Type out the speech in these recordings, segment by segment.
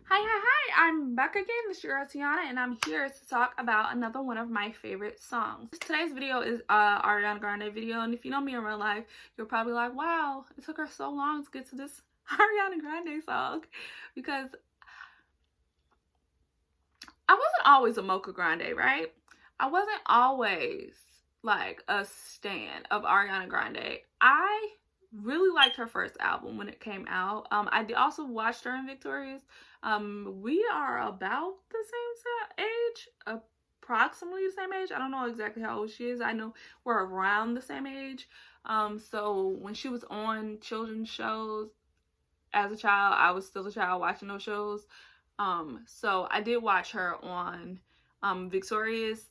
Hi, I'm back again. This is your girl Ariana, and I'm here to talk about another one of my favorite songs. Today's video is Ariana Grande video, and if you know me in real life, you're probably like, wow, it took her so long to get to this Ariana Grande song, because I wasn't always a Mocha Grande, right? I wasn't always like a stan of Ariana Grande. I really liked her first album when it came out. Also watched her in Victorious. We are about the same age, approximately the same age. I don't know exactly how old she is. I know we're around the same age. So when she was on children's shows as a child, I was still a child watching those shows. So I did watch her on Victorious.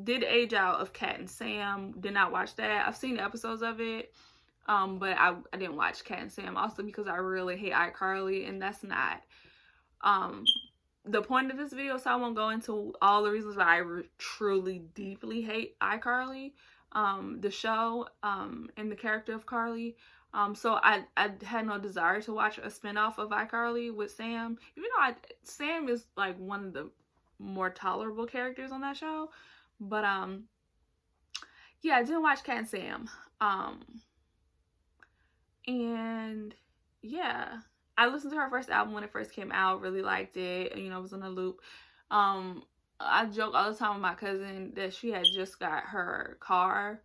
Did age out of Cat and Sam. Did not watch that. I've seen episodes of it. But I didn't watch Cat and Sam, also because I really hate iCarly, and that's not the point of this video, so I won't go into all the reasons why I truly deeply hate iCarly, the show, and the character of Carly. So I had no desire to watch a spinoff of iCarly with Sam, even though Sam is like one of the more tolerable characters on that show. But yeah, I didn't watch Cat and Sam. And yeah, I listened to her first album when it first came out, really liked it, and, was in a loop. I joke all the time with my cousin that she had just got her car,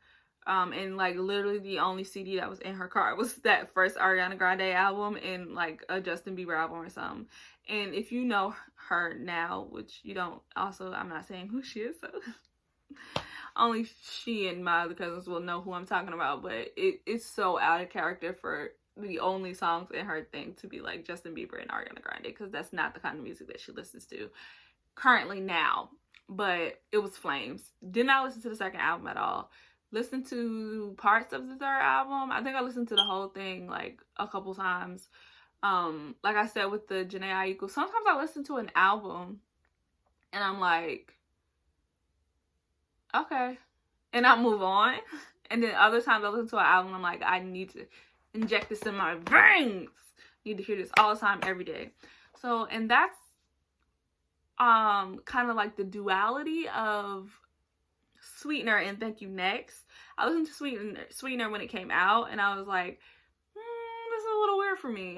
and like literally the only CD that was in her car was that first Ariana Grande album and like a Justin Bieber album or something. And if you know her now, which you don't, also I'm not saying who she is, so only she and my other cousins will know who I'm talking about, but it's so out of character for the only songs in her thing to be like Justin Bieber and Ariana Grande, because that's not the kind of music that she listens to currently now. But it was flames. Did not listen to the second album at all. Listened to parts of the third album. I think I listened to the whole thing like a couple times. Like I said with the Jhené Aiko, sometimes I listen to an album and I'm like, okay, and I move on. And then other times I listen to an album, I'm like, I need to inject this in my veins. Need to hear this all the time, every day. So, and that's kind of like the duality of Sweetener and Thank You Next. I listened to Sweetener when it came out, and I was like, this is a little weird for me.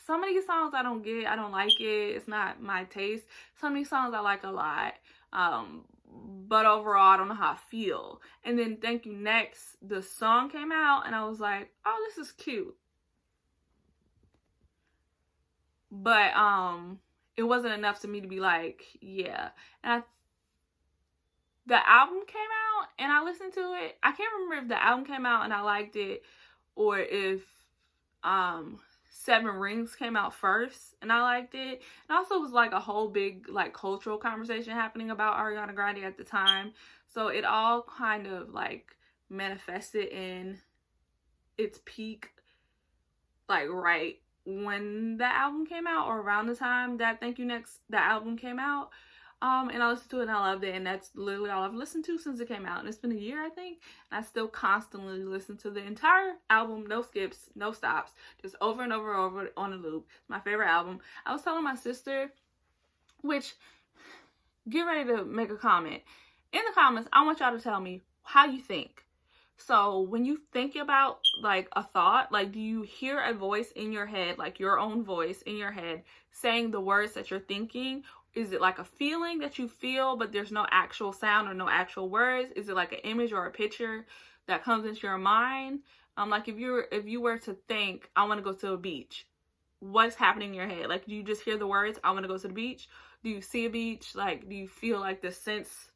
Some of these songs I don't get. I don't like it. It's not my taste. Some of these songs I like a lot. But overall, I don't know how I feel. And then Thank You Next, the song came out, and I was like, oh, this is cute. But it wasn't enough to me to be like, yeah. And the album came out, and I listened to it. I can't remember if the album came out and I liked it, or if Seven Rings came out first and I liked it. And also it was like a whole big like cultural conversation happening about Ariana Grande at the time. So it all kind of like manifested in its peak like right when the album came out, or around the time that Thank You Next, the album came out. And I listened to it and I loved it, and that's literally all I've listened to since it came out, and it's been a year, I think, and I still constantly listen to the entire album, no skips, no stops, just over and over and over on a loop. It's my favorite album. I was telling my sister, which, get ready to make a comment. In the comments, I want y'all to tell me how you think. So when you think about like a thought, like do you hear a voice in your head, like your own voice in your head saying the words that you're thinking? Is it like a feeling that you feel, but there's no actual sound or no actual words? Is it like an image or a picture that comes into your mind? Like if you were to think, I want to go to a beach, what's happening in your head? Like, do you just hear the words, I want to go to the beach? Do you see a beach? Like, do you feel like the sense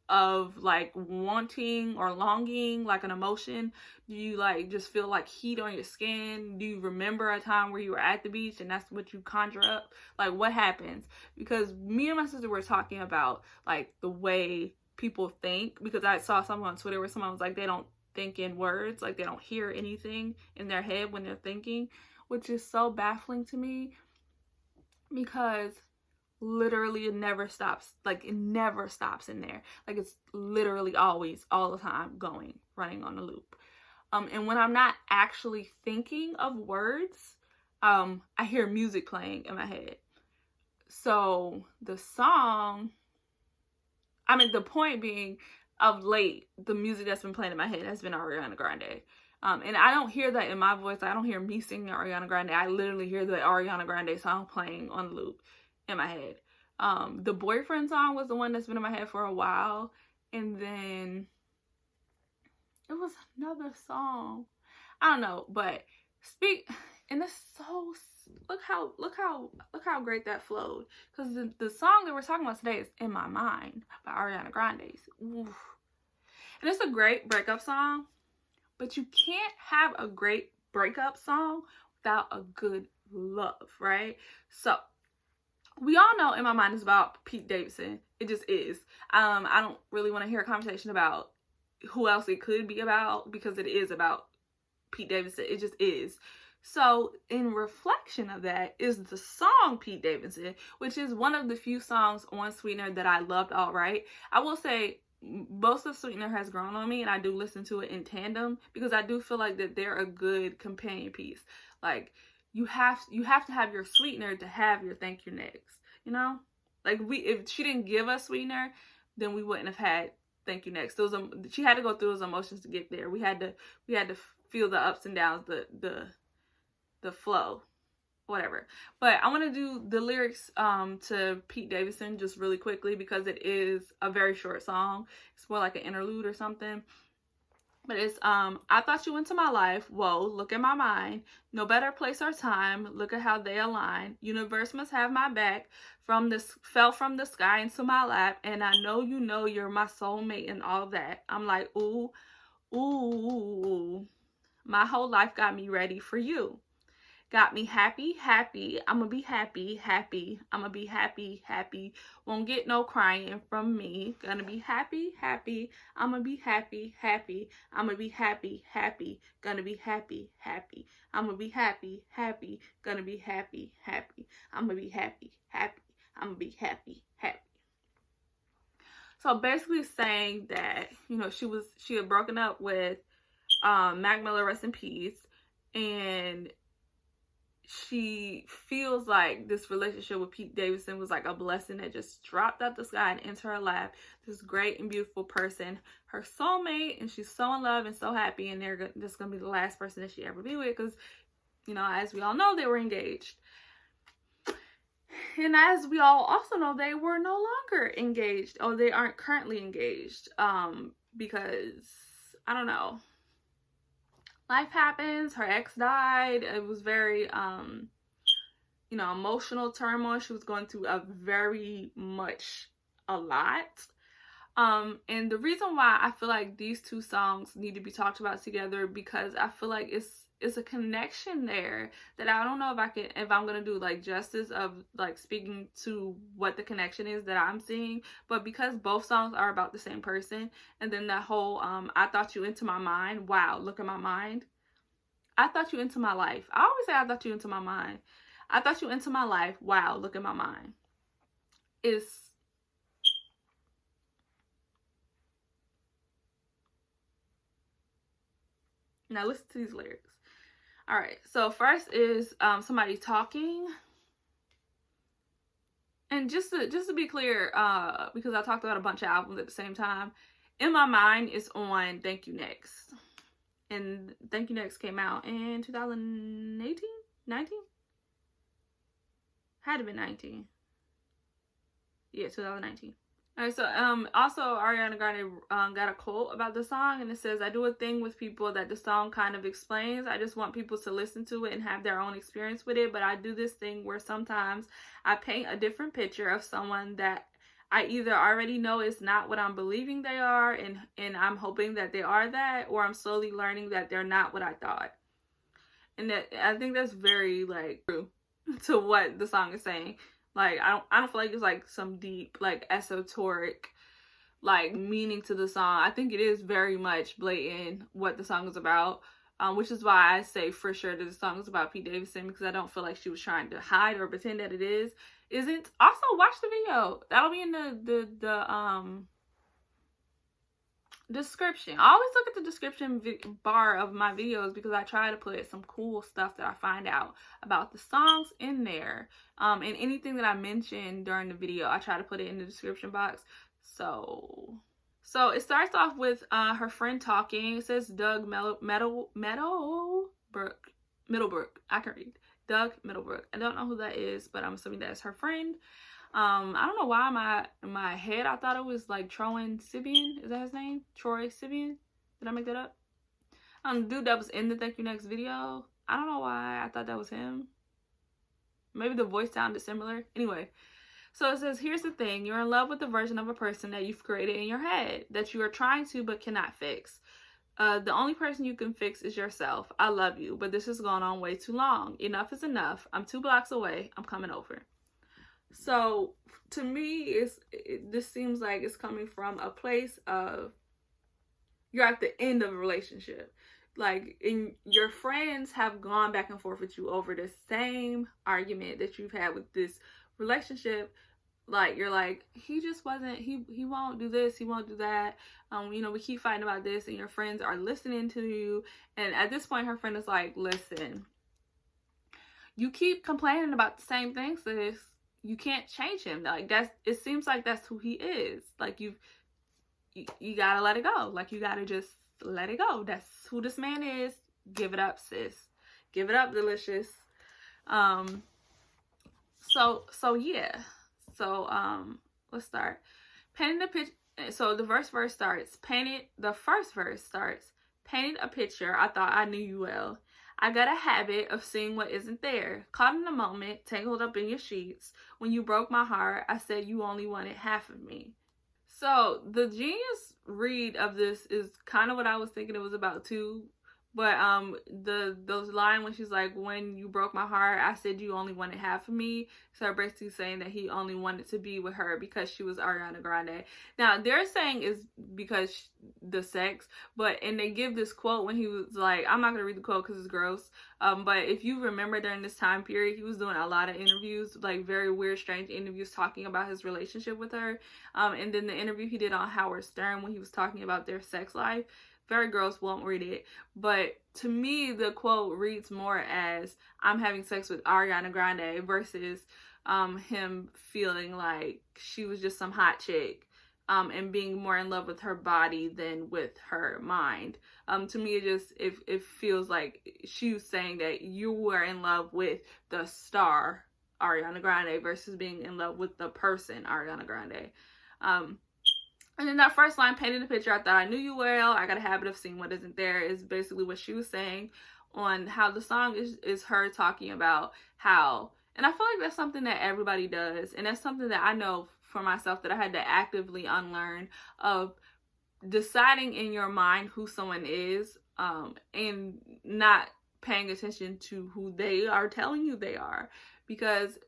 of like wanting or longing, like an emotion? Do you like just feel like heat on your skin? Do you remember a time where you were at the beach and that's what you conjure up? Like, what happens? Because me and my sister were talking about like the way people think, because I saw something on Twitter where someone was like, they don't think in words, like they don't hear anything in their head when they're thinking, which is so baffling to me, because literally it never stops. Like, it never stops in there. Like, it's literally always, all the time, running on a loop. And when I'm not actually thinking of words, I hear music playing in my head. So the song, I mean, the point being, of late, the music that's been playing in my head has been Ariana Grande. And I don't hear that in my voice. I don't hear me singing Ariana Grande. I literally hear the Ariana Grande song playing on loop in my head. The Boyfriend song was the one that's been in my head for a while. And then it was another song. I don't know, but and it's so, look how great that flowed. Because the song that we're talking about today is In My Mind by Ariana Grande. Oof. And it's a great breakup song, but you can't have a great breakup song without a good love, right? So we all know In My Mind is about Pete Davidson. It just is. I don't really want to hear a conversation about who else it could be about, because it is about Pete Davidson. It just is. So in reflection of that is the song Pete Davidson, which is one of the few songs on Sweetener that I loved outright. I will say most of Sweetener has grown on me, and I do listen to it in tandem, because I do feel like that they're a good companion piece. Like, you have to have your Sweetener to have your Thank You Next, you know? Like, if she didn't give us Sweetener, then we wouldn't have had Thank You Next. She had to go through those emotions to get there. We had to feel the ups and downs, the flow, whatever. But I want to do the lyrics to Pete Davidson just really quickly, because it is a very short song. It's more like an interlude or something. But it's I thought you into my life. Whoa, look at my mind. No better place or time. Look at how they align. Universe must have my back. Fell from the sky into my lap, and I know you're my soulmate and all that. I'm like, ooh, ooh, my whole life got me ready for you. Got me happy, happy. I'ma be happy, happy. I'ma be happy, happy. Won't get no crying from me. Gonna be happy, happy. I'ma be happy, happy. I'ma be happy, happy. Gonna be happy, happy. I'ma be happy, happy. Gonna be happy, happy. I'ma be happy, happy. I'ma be happy, happy. So basically saying that, she had broken up with Mac Miller, rest in peace, and she feels like this relationship with Pete Davidson was like a blessing that just dropped out the sky and into her lap. This great and beautiful person, her soulmate, and she's so in love and so happy, and this gonna be the last person that she ever be with, because, as we all know, they were engaged. And as we all also know, they were no longer engaged, or they aren't currently engaged, because, I don't know, life happens. Her ex died. It was very, emotional turmoil. She was going through a lot. And the reason why I feel like these two songs need to be talked about together, because I feel like it's a connection there that I don't know if I'm gonna do like justice of like speaking to what the connection is that I'm seeing. But because both songs are about the same person, and then that whole I thought you into my mind. Wow, look at my mind. I thought you into my life. I always say I thought you into my mind. I thought you into my life. Wow, look at my mind. Now listen to these lyrics. All right, so first is somebody talking. And just to be clear, because I talked about a bunch of albums at the same time, In My Mind is on Thank You Next. And Thank You Next came out in 2018? 19? Had to be 19. Yeah, 2019. Alright, so also Ariana Grande got a quote about the song, and it says, I do a thing with people that the song kind of explains. I just want people to listen to it and have their own experience with it, but I do this thing where sometimes I paint a different picture of someone that I either already know is not what I'm believing they are, and I'm hoping that they are that, or I'm slowly learning that they're not what I thought. And that, I think that's very like true to what the song is saying. Like, I don't feel like it's like some deep, like, esoteric, like, meaning to the song. I think it is very much blatant what the song is about, which is why I say for sure that the song is about Pete Davidson, because I don't feel like she was trying to hide or pretend that it isn't. Also, watch the video. That'll be in the description. I always look at the description bar of my videos because I try to put some cool stuff that I find out about the songs in there. And anything that I mention during the video, I try to put it in the description box. So it starts off with her friend talking. It says Doug Middlebrook. I can read. Doug Middlebrook. I don't know who that is, but I'm assuming that's her friend. I don't know why in my head I thought it was like Troy Sibian. Is that his name? Troy Sibian? Did I make that up? Dude that was in the Thank You Next video. I don't know why I thought that was him. Maybe the voice sounded similar. Anyway, so it says, here's the thing. You're in love with the version of a person that you've created in your head that you are trying to but cannot fix. The only person you can fix is yourself. I love you, but this has gone on way too long. Enough is enough. I'm 2 blocks away. I'm coming over. So to me, this seems like it's coming from a place of you're at the end of a relationship. Like, your friends have gone back and forth with you over the same argument that you've had with this relationship. Like, you're like, he just wasn't, he won't do this, he won't do that. We keep fighting about this, and your friends are listening to you. And at this point, her friend is like, listen, you keep complaining about the same things, sis. You can't change him. Like, it seems like that's who he is. Like, you gotta let it go. Like, you gotta just let it go. That's who this man is. Give it up, sis. Give it up, delicious. So yeah. So let's start. Painting the picture. So the first verse starts. Painted a picture. I thought I knew you well. I got a habit of seeing what isn't there. Caught in a moment, tangled up in your sheets. When you broke my heart, I said you only wanted half of me. So the genius read of this is kind of what I was thinking it was about too. But those line when she's like, when you broke my heart, I said you only wanted half of me. So her basically saying that he only wanted to be with her because she was Ariana Grande. Now they're saying is because the sex, and they give this quote when he was like, I'm not gonna read the quote because it's gross. But if you remember during this time period, he was doing a lot of interviews, like very weird, strange interviews talking about his relationship with her. And then the interview he did on Howard Stern when he was talking about their sex life. Very gross, won't read it. But to me, the quote reads more as I'm having sex with Ariana Grande versus him feeling like she was just some hot chick and being more in love with her body than with her mind. To me, it feels like she was saying that you were in love with the star Ariana Grande versus being in love with the person Ariana Grande. And then that first line, painting the picture, I thought I knew you well. I got a habit of seeing what isn't there, is basically what she was saying on how the song is her talking about how, and I feel like that's something that everybody does. And that's something that I know for myself that I had to actively unlearn, of deciding in your mind who someone is and not paying attention to who they are telling you they are. Because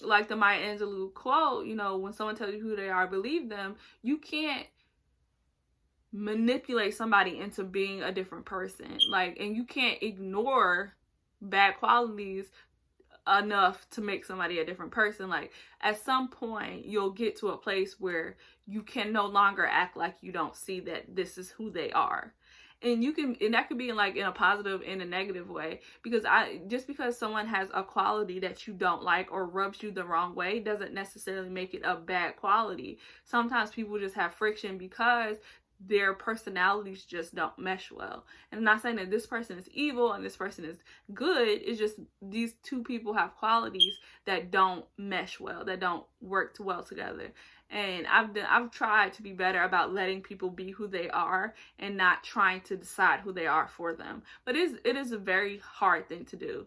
like the Maya Angelou quote, when someone tells you who they are, believe them. You can't manipulate somebody into being a different person. And you can't ignore bad qualities enough to make somebody a different person. Like, at some point, you'll get to a place where you can no longer act like you don't see that this is who they are. And that could be in a positive and a negative way, because just because someone has a quality that you don't like or rubs you the wrong way doesn't necessarily make it a bad quality. Sometimes people just have friction because their personalities just don't mesh well. And I'm not saying that this person is evil and this person is good. It's just these two people have qualities that don't mesh well, that don't work too well together. And I've tried to be better about letting people be who they are and not trying to decide who they are for them. But it is a very hard thing to do.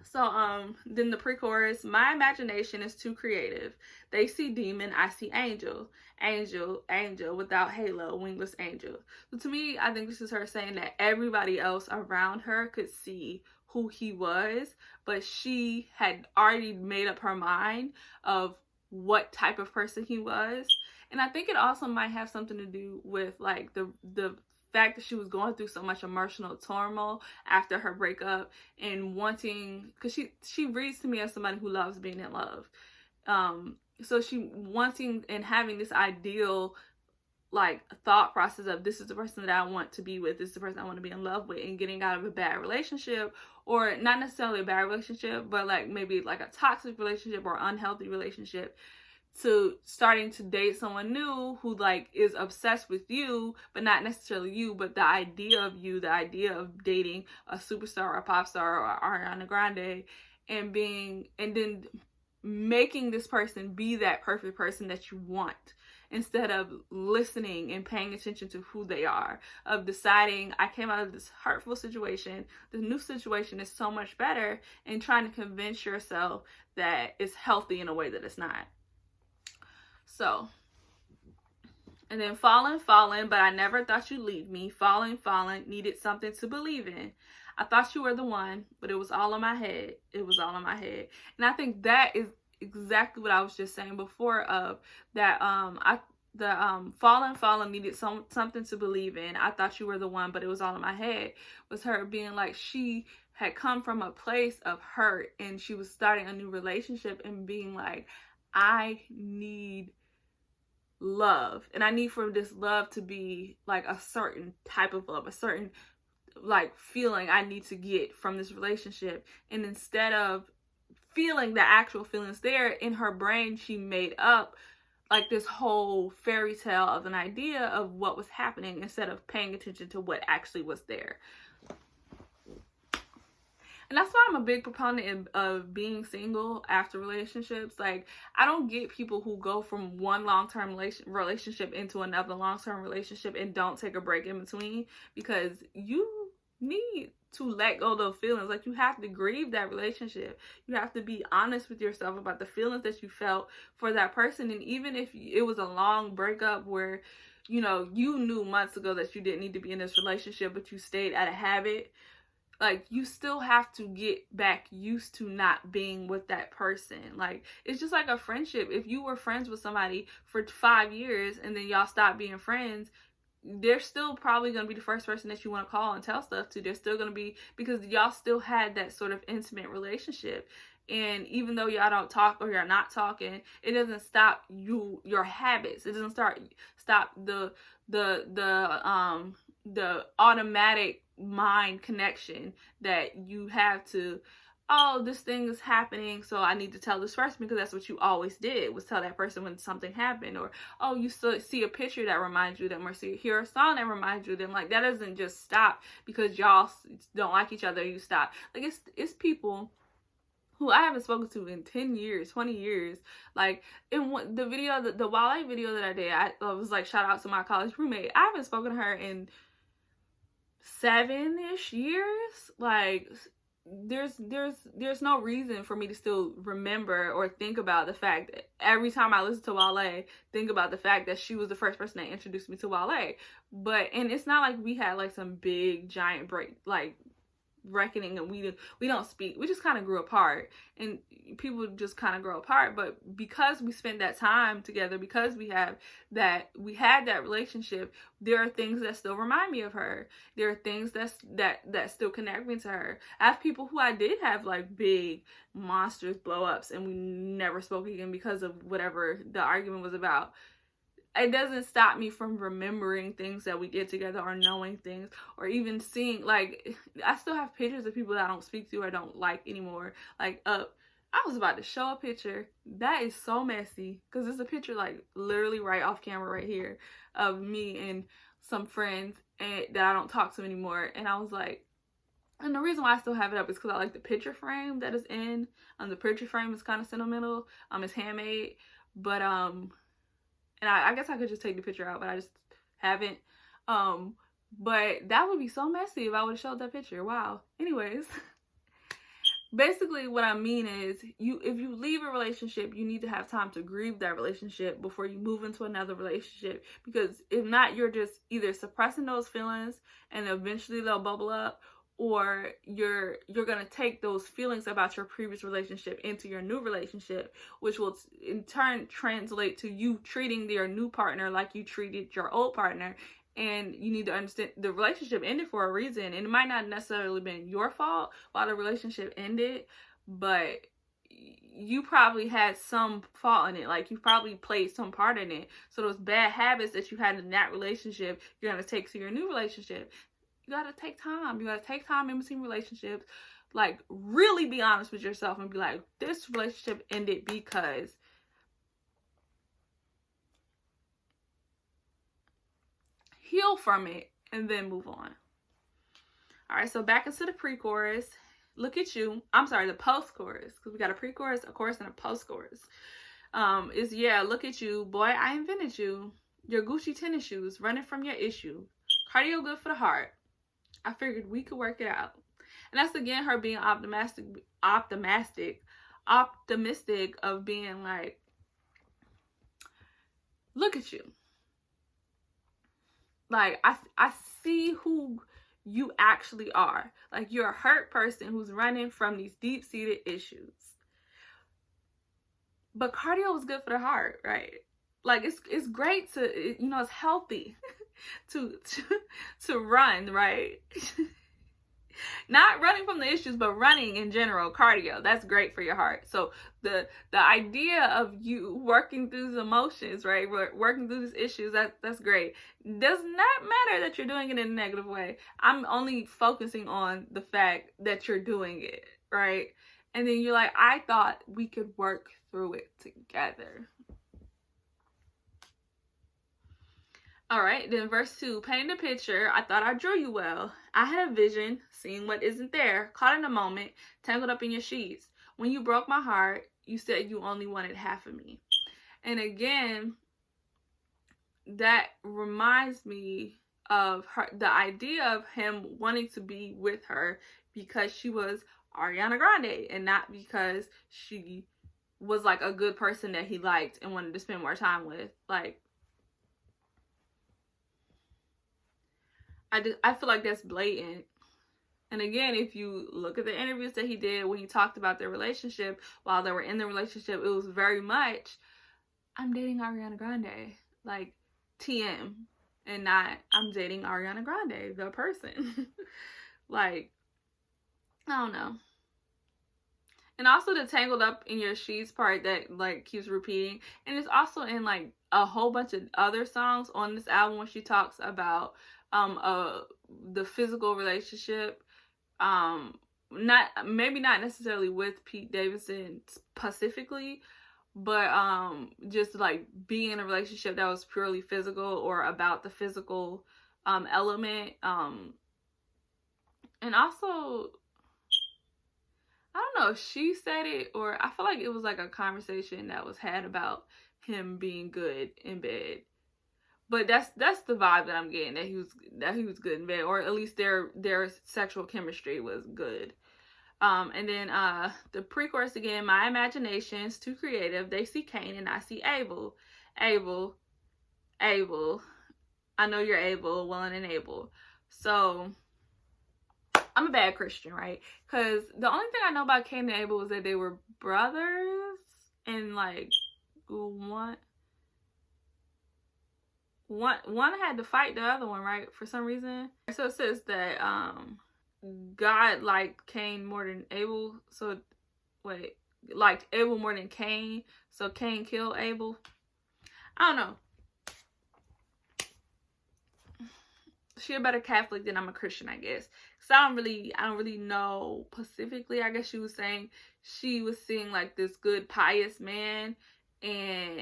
So then the pre-chorus, my imagination is too creative. They see demon, I see angel. Angel, angel without halo, wingless angel. So to me, I think this is her saying that everybody else around her could see who he was, but she had already made up her mind of what type of person he was. And I think it also might have something to do with the fact that she was going through so much emotional turmoil after her breakup and wanting, because she reads to me as somebody who loves being in love. So she wanting and having this ideal like thought process of this is the person that I want to be with, this is the person I want to be in love with, and getting out of a bad relationship, or not necessarily a bad relationship, but like maybe like a toxic relationship or unhealthy relationship, to starting to date someone new who like is obsessed with you, but not necessarily you, but the idea of you, the idea of dating a superstar or a pop star or Ariana Grande, and then making this person be that perfect person that you want, instead of listening and paying attention to who they are, of deciding I came out of this hurtful situation, the new situation is so much better, and trying to convince yourself that it's healthy in a way that it's not. So, and then falling, but I never thought you'd leave me. Falling, needed something to believe in. I thought you were the one, but it was all in my head. It was all in my head. And I think that is exactly what I was just saying before, of that falling needed something to believe in. I thought you were the one, but it was all in my head. Was her being like, she had come from a place of hurt, and she was starting a new relationship and being like, I need love, and I need for this love to be like a certain type of love, a certain like feeling I need to get from this relationship. And instead of feeling the actual feelings there, in her brain she made up like this whole fairy tale of an idea of what was happening, instead of paying attention to what actually was there. And that's why I'm a big proponent of being single after relationships. Like, I don't get people who go from one long-term relationship into another long-term relationship and don't take a break in between, because you need to let go of those feelings. Like, you have to grieve that relationship. You have to be honest with yourself about the feelings that you felt for that person. And even if it was a long breakup where, you know, you knew months ago that you didn't need to be in this relationship, but you stayed out of habit, like, you still have to get back used to not being with that person. Like, it's just like a friendship. If you were friends with somebody for 5 years and then y'all stop being friends, they're still probably going to be the first person that you want to call and tell stuff to. They're still going to be, because y'all still had that sort of intimate relationship. And even though y'all don't talk or you're not talking, it doesn't stop your habits. It doesn't stop the automatic mind connection that you have to, oh, this thing is happening, so I need to tell this person, because that's what you always did, was tell that person when something happened. Or, oh, you see a picture that reminds you of them, or hear a song that reminds you of them. Like, that doesn't just stop because y'all don't like each other, you stop. Like, it's people who I haven't spoken to in 10 years, 20 years. Like, in the video, the Wale video that I did, I was like, shout out to my college roommate. I haven't spoken to her in 7-ish years. Like, there's no reason for me to still remember or think about the fact that every time I listen to Wale, think about the fact that she was the first person that introduced me to Wale. But, and it's not like we had like some big giant break, like, reckoning, and we don't speak. We just kind of grew apart, and people just kind of grow apart. But because we spent that time together, because we had that relationship, there are things that still remind me of her. There are things that still connect me to her. I have people who I did have like big monsters blow ups, and we never spoke again because of whatever the argument was about. It doesn't stop me from remembering things that we did together, or knowing things, or even seeing, like, I still have pictures of people that I don't speak to or don't like anymore. Like, I was about to show a picture that is so messy, because it's a picture like literally right off camera right here of me and some friends that I don't talk to anymore. And I was like, and the reason why I still have it up is because I like the picture frame that is in. The picture frame is kind of sentimental. It's handmade, but and I guess I could just take the picture out, but I just haven't. But that would be so messy if I would have showed that picture. Wow. Anyways, basically what I mean is, if you leave a relationship, you need to have time to grieve that relationship before you move into another relationship. Because if not, you're just either suppressing those feelings and eventually they'll bubble up, or you're going to take those feelings about your previous relationship into your new relationship, which will in turn translate to you treating your new partner like you treated your old partner. And you need to understand the relationship ended for a reason, and it might not necessarily been your fault why the relationship ended, but you probably had some fault in it. Like, you probably played some part in it. So those bad habits that you had in that relationship, you're going to take to your new relationship. You got to take time. You got to take time in between relationships. Like, really be honest with yourself and be like, this relationship ended because heal from it and then move on. All right, so back into the pre-chorus. Look at you. I'm sorry, the post-chorus, because we got a pre-chorus, a chorus, and a post-chorus. Is, yeah, look at you. Boy, I invented you. Your Gucci tennis shoes, running from your issue. Cardio good for the heart. I figured we could work it out. And that's, again, her being optimistic of being like, look at you. Like, I see who you actually are. Like, you're a hurt person who's running from these deep-seated issues. But cardio is good for the heart, right? Like, it's great to, you know, it's healthy to run, right? Not running from the issues, but running in general, cardio. That's great for your heart. So the idea of you working through the emotions, right? Working through these issues, that's great. Does not matter that you're doing it in a negative way. I'm only focusing on the fact that you're doing it, right? And then you're like, I thought we could work through it together. All right, then verse 2, painting the picture, I thought I drew you well. I had a vision, seeing what isn't there, caught in a moment, tangled up in your sheets. When you broke my heart, you said you only wanted half of me. And again, that reminds me of her, the idea of him wanting to be with her because she was Ariana Grande and not because she was like a good person that he liked and wanted to spend more time with. Like, I feel like that's blatant. And again, if you look at the interviews that he did when he talked about their relationship, while they were in the relationship, it was very much, I'm dating Ariana Grande, like TM, and not, I'm dating Ariana Grande, the person. Like, I don't know. And also the tangled up in your sheets part that like keeps repeating. And it's also in like a whole bunch of other songs on this album when she talks about the physical relationship, maybe not necessarily with Pete Davidson specifically, but just like being in a relationship that was purely physical or about the physical element, and also I don't know if she said it or I feel like it was like a conversation that was had about him being good in bed. But that's the vibe that I'm getting, that he was good in bed, or at least their sexual chemistry was good. And then the pre-chorus again, my imagination's too creative. They see Cain and I see Abel. Abel. I know you're able, willing and able. So I'm a bad Christian, right? Because the only thing I know about Cain and Abel was that they were brothers and like one had to fight the other one, right? For some reason. So it says that God liked Cain more than Abel. So wait, liked Abel more than Cain. So Cain killed Abel. I don't know. She a better Catholic than I'm a Christian, I guess. Cause I don't really know specifically. I guess she was saying she was seeing like this good pious man, and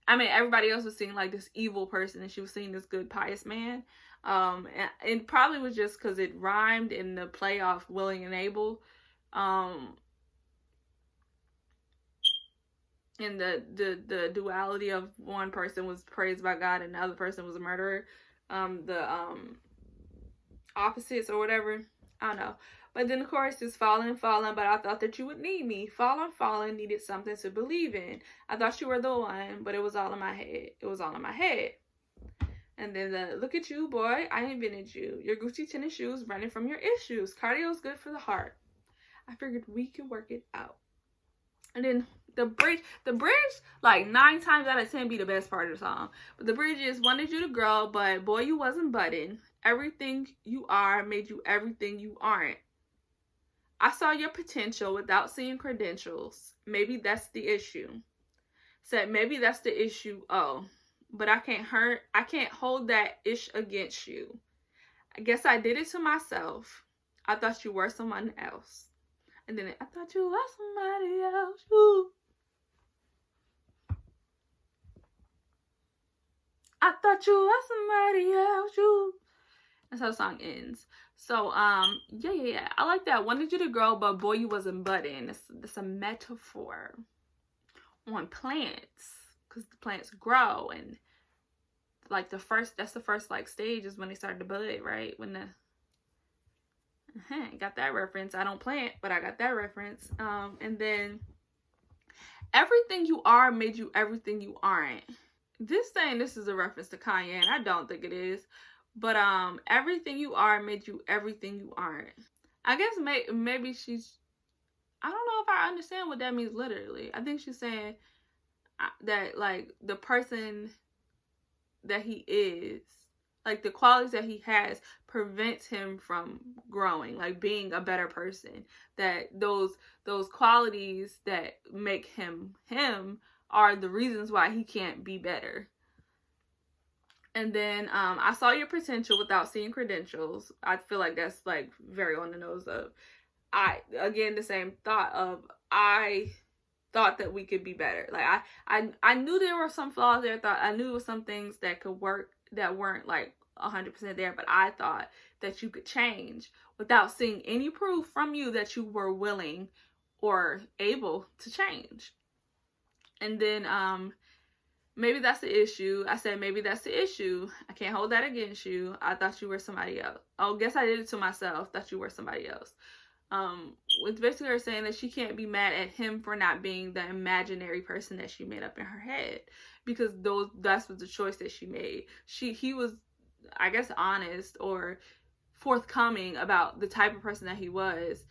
I mean, everybody else was seeing like this evil person, and she was seeing this good pious man. And it probably was just because it rhymed in the play off willing and able. And the duality of one person was praised by God and the other person was a murderer. Opposites or whatever. I don't know. But then the chorus is falling, but I thought that you would need me. Falling, needed something to believe in. I thought you were the one, but it was all in my head. It was all in my head. And then look at you, boy. I invented you. Your Gucci tennis shoes, running from your issues. Cardio is good for the heart. I figured we could work it out. And then the bridge, like 9 times out of 10 be the best part of the song. But the bridge is, wanted you to grow, but boy, you wasn't budding. Everything you are made you everything you aren't. I saw your potential without seeing credentials. Maybe that's the issue. Said maybe that's the issue. Oh, but I can't hold that ish against you. I guess I did it to myself. I thought you were someone else. And then I thought you were somebody else. Ooh. I thought you were somebody else. Ooh. That's how the song ends. So, yeah. I like that. Wanted you to grow, but boy, you wasn't budding. It's a metaphor on plants, because the plants grow, and like that's the first like stage is when they start to bud, right? When the got that reference. I don't plant, but I got that reference. And then everything you are made you everything you aren't. This is a reference to Kanye, and I don't think it is. But everything you are made you everything you aren't. I guess maybe she's, I don't know if I understand what that means literally. I think she's saying that like the person that he is, like the qualities that he has, prevents him from growing, like being a better person. That those qualities that make him are the reasons why he can't be better. And then I saw your potential without seeing credentials. I feel like that's like very on the nose of, again, the same thought of, I thought that we could be better. Like I knew there were some flaws there. I knew there were some things that could work that weren't like 100% there, but I thought that you could change without seeing any proof from you that you were willing or able to change. And then maybe that's the issue. I said, maybe that's the issue. I can't hold that against you. I thought you were somebody else. Oh, guess I did it to myself. Thought you were somebody else. It's basically her saying that she can't be mad at him for not being the imaginary person that she made up in her head, because that's was the choice that she made. He was, I guess, honest or forthcoming about the type of person that he was,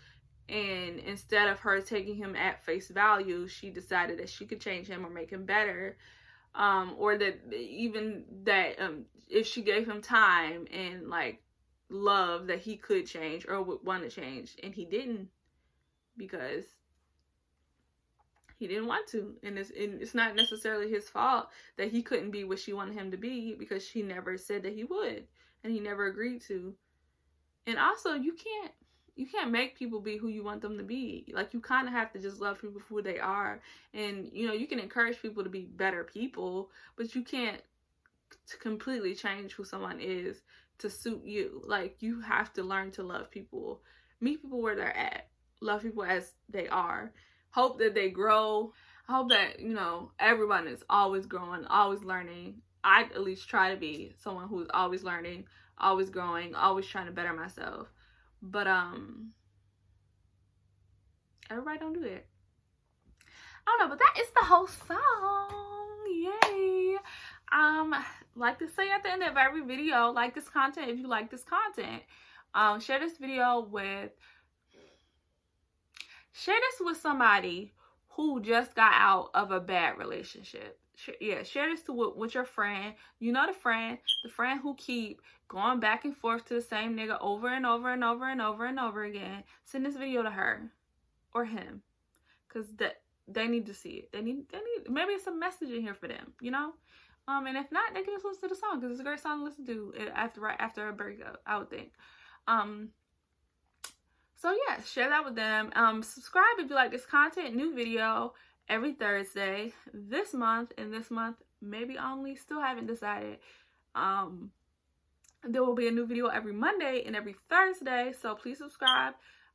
and instead of her taking him at face value, she decided that she could change him or make him better. Or that even that if she gave him time and like love, that he could change or would want to change, and he didn't, because he didn't want to. And it's not necessarily his fault that he couldn't be what she wanted him to be, because she never said that he would, and he never agreed to. And also, you can't make people be who you want them to be. Like, you kind of have to just love people for who they are. And, you can encourage people to be better people, but you can't completely change who someone is to suit you. Like, you have to learn to love people, meet people where they're at, love people as they are, hope that they grow. I hope that, everyone is always growing, always learning. I at least try to be someone who's always learning, always growing, always trying to better myself. But everybody don't do that. I don't know, but that is the whole song. Yay. Like to say at the end of every video, like this content if you like this content. Share this with somebody who just got out of a bad relationship. Share this with your friend. The friend who keep going back and forth to the same nigga over and over and over and over and over again. Send this video to her or him, because they need to see it. They need maybe it's a message in here for them, and if not, they can just listen to the song, because it's a great song to listen to right after a breakup, I would think. So yeah, share that with them. Subscribe if you like this content. New video every Thursday this month, and this month maybe only, still haven't decided. There will be a new video every Monday and every Thursday, so please subscribe.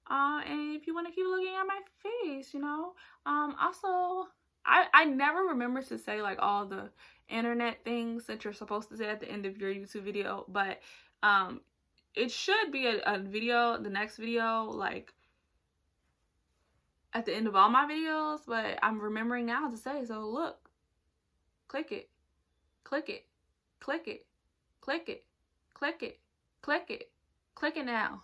And if you want to keep looking at my face, also, I never remember to say like all the internet things that you're supposed to say at the end of your YouTube video, but it should be a video, the next video, like at the end of all my videos, but I'm remembering now to say, so look, click it, click it, click it, click it, click it, click it, click it now.